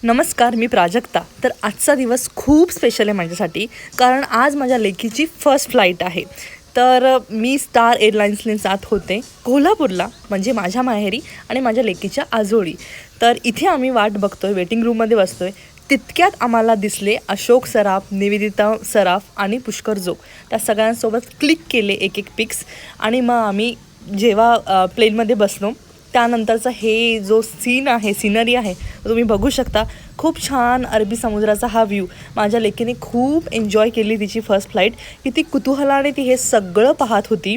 नमस्कार, मी प्राजक्ता. तर आजचा दिवस खूप स्पेशल आहे माझ्यासाठी, कारण आज माझ्या लेकीची फर्स्ट फ्लाईट आहे. तर मी स्टार एअरलाइन्सने जात होते कोल्हापूरला, म्हणजे माझ्या माहेरी आणि माझ्या लेकीच्या आजोळी. तर इथे आम्ही वाट बघतोय, वेटिंग रूममध्ये बसतोय. तितक्यात आम्हाला दिसले अशोक सराफ, निवेदिता सराफ आणि पुष्कर जोग. त्या सगळ्यांसोबत क्लिक केले एक एक पिक्स. आणि मग आम्ही जेव्हा प्लेनमध्ये बसलो त्यानंतरचा हे जो सीन आहे, सिनरी आहे, तुम्ही बघू शकता. खूप छान अरबी समुद्राचा हा व्ह्यू. माझ्या लेकीने खूप एन्जॉय केली तिची फर्स्ट फ्लाईट. किती कुतूहलाने ती हे सगळं पाहत होती.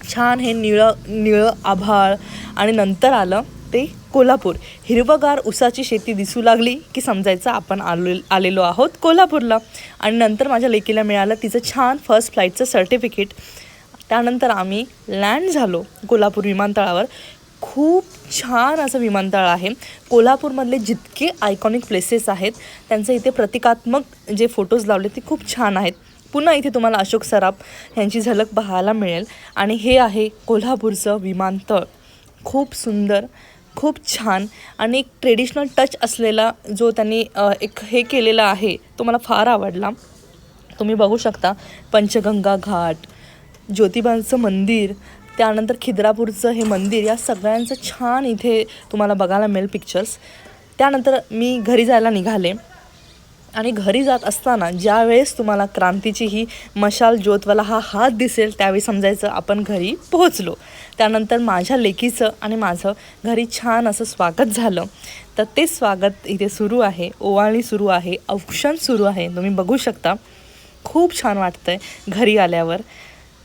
छान हे निळं आभाळ आणि नंतर आलं ते कोल्हापूर. हिरवगार उसाची शेती दिसू लागली की समजायचं आपण आलेलो आहोत कोल्हापूरला. आणि नंतर माझ्या लेकीला मिळालं तिचं छान फर्स्ट फ्लाईटचं सर्टिफिकेट. त्यानंतर आम्ही लँड झालो कोल्हापूर विमानतळावर. खूप छान असं विमानतळ आहे. कोल्हापूरमधले जितके आयकॉनिक प्लेसेस आहेत त्यांचे इथे प्रतिकात्मक जे फोटोज लावले ते खूप छान आहेत. पुन्हा इथे तुम्हाला अशोक सराफ यांची झलक पाहायला मिळेल. आणि हे आहे कोल्हापूरचं विमानतळ. खूप सुंदर, खूप छान आणि एक ट्रेडिशनल टच असलेला जो त्यांनी एक हे केलेला आहे तो मला फार आवडला. तुम्ही बघू शकता पंचगंगा घाट, ज्योतिबांचं मंदिर, त्यानंतर खिद्रापूरचं हे मंदिर, या सगळ्यांचं छान इथे तुम्हाला बघायला मिळेल पिक्चर्स. त्यानंतर मी घरी जायला निघाले आणि घरी जात असताना ज्यावेळेस तुम्हाला क्रांतीची ही मशाल ज्योतवाला हा हात दिसेल त्यावेळी समजायचं आपण घरी पोहोचलो. त्यानंतर माझ्या लेकीचं आणि माझं घरी छान असं स्वागत झालं. तर ते स्वागत इथे सुरू आहे, ओवाळणी सुरू आहे, औक्षण सुरू आहे. तुम्ही बघू शकता. खूप छान वाटतं आहे घरी आल्यावर.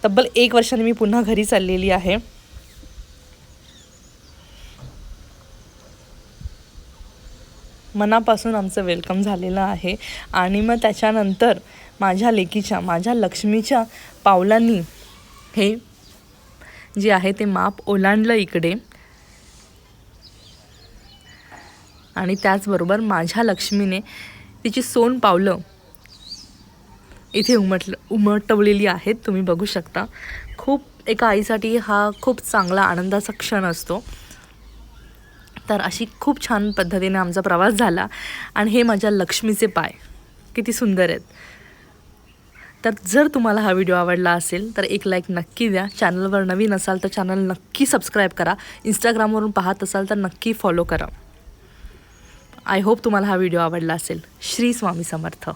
तब्बल 1 वर्षाने मी पुन्हा घरी चाललेली आहे. मनापासून आमचं वेलकम झालेलं आहे. आणि मग त्याच्यानंतर माझ्या लेकीच्या, माझ्या लक्ष्मीच्या पावलांनी हे जे आहे ते माप ओलांडलं इकडे. आणि त्याचबरोबर माझ्या लक्ष्मीने तिची सोन पावलं इथे उमटवलेली आहेत. तुम्ही बघू शकता. खूप एका आईसाठी हा खूप चांगला आनंदाचा क्षण असतो. तर अशी खूप छान पद्धतीने आमचा प्रवास झाला. आणि हे माझ्या लक्ष्मीचे पाय किती सुंदर आहेत. तर जर तुम्हाला हा व्हिडिओ आवडला असेल तर एक लाईक नक्की द्या. चॅनलवर नवीन असाल तर चॅनल नक्की सबस्क्राईब करा. इंस्टाग्रामवरून पाहत असाल तर नक्की फॉलो करा. आय होप तुम्हाला हा व्हिडिओ आवडला असेल. श्री स्वामी समर्थ.